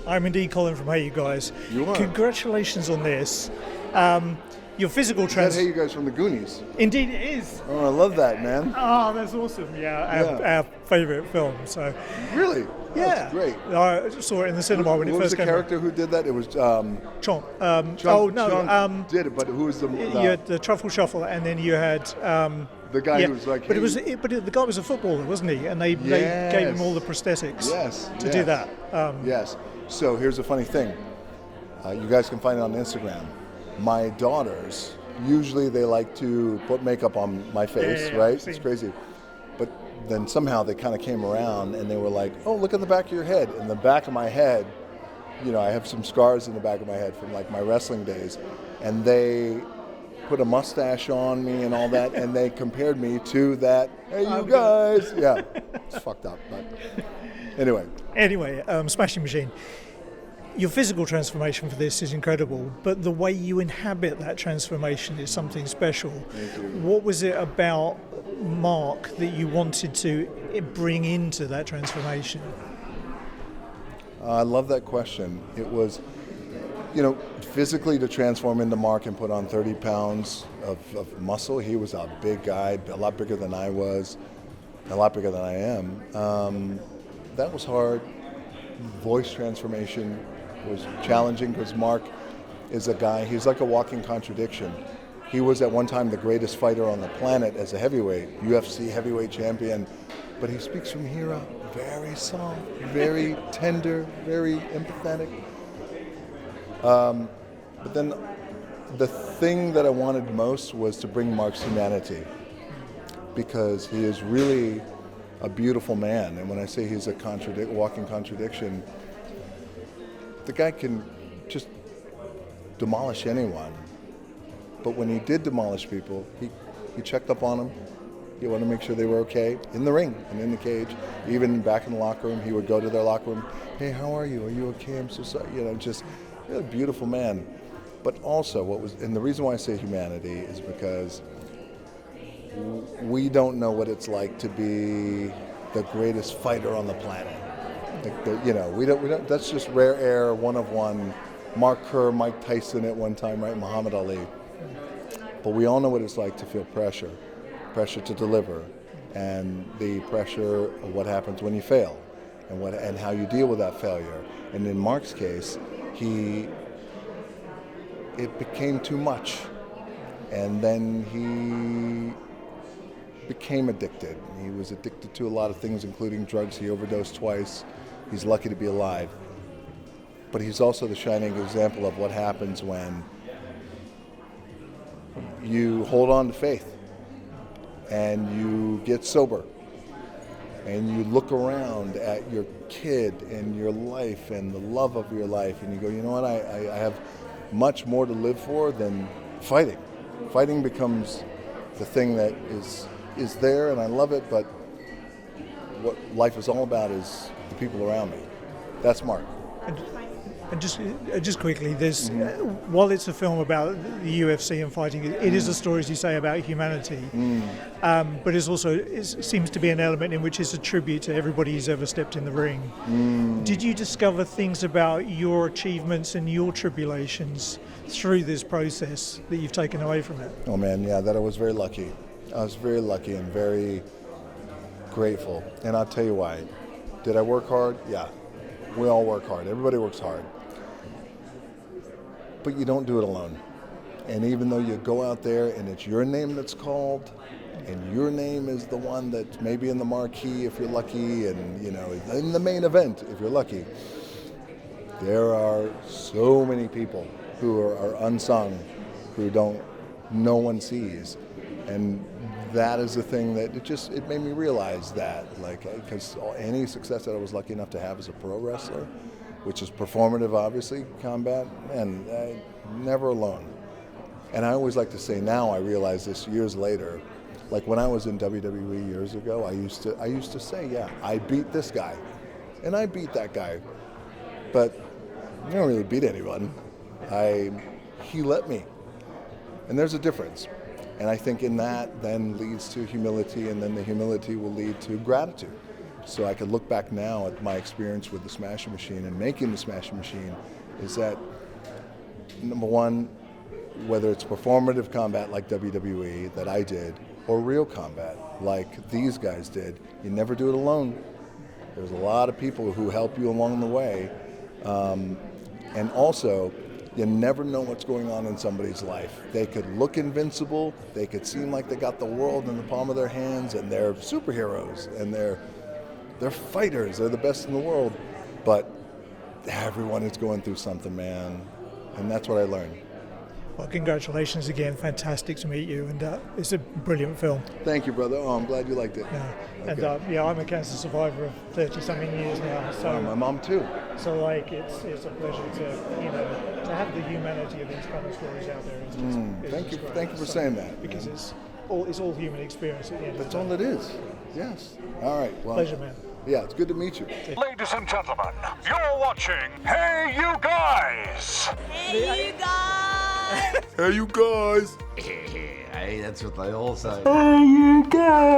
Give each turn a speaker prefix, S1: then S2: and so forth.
S1: I'm indeed Colin from HeyUGuys.
S2: You are.
S1: Congratulations on this. Your physical
S2: Is that HeyUGuys from the Goonies?
S1: Indeed it is.
S2: Oh, I love that, man.
S1: Oh, that's awesome. Yeah, our favourite film. So.
S2: Really?
S1: Yeah.
S2: That's great.
S1: I saw it in the cinema when it first came out.
S2: What was the character who did that? It was
S1: Chomp.
S2: Chomp did it, but who was the...
S1: You had the Truffle Shuffle, and then you had...
S2: the guy who was like...
S1: But the guy was a footballer, wasn't he? And they gave him all the prosthetics to do that.
S2: Yes. So here's a funny thing. You guys can find it on Instagram. My daughters, usually they like to put makeup on my face, right? It's crazy. But then somehow they kind of came around and they were like, oh, look at the back of your head. In the back of my head, I have some scars in the back of my head from like my wrestling days. And they put a mustache on me and all that, and they compared me to that, hey, you guys. Yeah, it's fucked up, but anyway.
S1: Anyway, Smashing Machine. Your physical transformation for this is incredible, but the way you inhabit that transformation is something special. What was it about Mark that you wanted to bring into that transformation?
S2: I love that question. It was, physically to transform into Mark and put on 30 pounds of muscle. He was a big guy, a lot bigger than I was, a lot bigger than I am. That was hard. Voice transformation was challenging because Mark is a guy, he's like a walking contradiction. He was at one time the greatest fighter on the planet as a heavyweight, UFC heavyweight champion, but he speaks from here up very soft, very tender, very empathetic. But then the thing that I wanted most was to bring Mark's humanity, because he is really a beautiful man. And when I say he's a walking contradiction, the guy can just demolish anyone. But when he did demolish people, he checked up on them. He wanted to make sure they were okay in the ring and in the cage. Even back in the locker room, he would go to their locker room. Hey, how are you? Are you okay? I'm so sorry. Just a beautiful man. But also, and the reason why I say humanity is because we don't know what it's like to be the greatest fighter on the planet. We don't. That's just rare air, one of one. Mark Kerr, Mike Tyson at one time, right? Muhammad Ali. But we all know what it's like to feel pressure to deliver, and the pressure of what happens when you fail, and how you deal with that failure. And in Mark's case, it became too much, and then he became addicted. He was addicted to a lot of things, including drugs. He overdosed twice. He's lucky to be alive. But he's also the shining example of what happens when you hold on to faith and you get sober and you look around at your kid and your life and the love of your life, and you go, you know what, I have much more to live for than fighting. Fighting becomes the thing that is there, and I love it, but what life is all about is the people around me. That's Mark.
S1: And just quickly, there's while it's a film about the UFC and fighting, it is a story, as you say, about humanity. But it seems to be an element in which it's a tribute to everybody who's ever stepped in the ring. Did you discover things about your achievements and your tribulations through this process that you've taken away from it?
S2: Oh man, yeah, that I was very lucky. I was very lucky and very grateful. And I'll tell you why. Did I work hard? Yeah. We all work hard. Everybody works hard. But you don't do it alone. And even though you go out there and it's your name that's called, and your name is the one that's maybe in the marquee if you're lucky, and in the main event if you're lucky, there are so many people who are unsung, who no one sees. And that is the thing that it made me realize that, because any success that I was lucky enough to have as a pro wrestler, which is performative, obviously, combat, and never alone. And I always like to say, now I realize this years later, like when I was in WWE years ago, I used to say, yeah, I beat this guy, and I beat that guy, but I don't really beat anyone. He let me, and there's a difference. And I think in that then leads to humility, and then the humility will lead to gratitude. so I could look back now at my experience with the Smashing Machine and making the Smashing Machine, is that, number one, whether it's performative combat like WWE that I did, or real combat like these guys did, you never do it alone. There's a lot of people who help you along the way. And also, you never know what's going on in somebody's life. They could look invincible, they could seem like they got the world in the palm of their hands, and they're superheroes, and they're fighters, they're the best in the world. But everyone is going through something, man. And that's what I learned.
S1: Well, congratulations again. Fantastic to meet you, and it's a brilliant film.
S2: Thank you, brother. Oh, I'm glad you liked it.
S1: Yeah.
S2: Okay.
S1: And I'm a cancer survivor of 30-something years now. So
S2: Oh, my mom too.
S1: So like it's a pleasure to have the humanity of these kind of stories out there. It's just,
S2: Thank you for saying that.
S1: Because it's all human experience at the end.
S2: That's all it is. Yes. All right. Well,
S1: Pleasure, man.
S2: Yeah, it's good to meet you.
S3: Ladies and gentlemen, you're watching Hey You Guys!
S4: Hey, you guys!
S2: Hey, you guys.
S5: Hey, that's what they all say.
S3: Hey You Guys!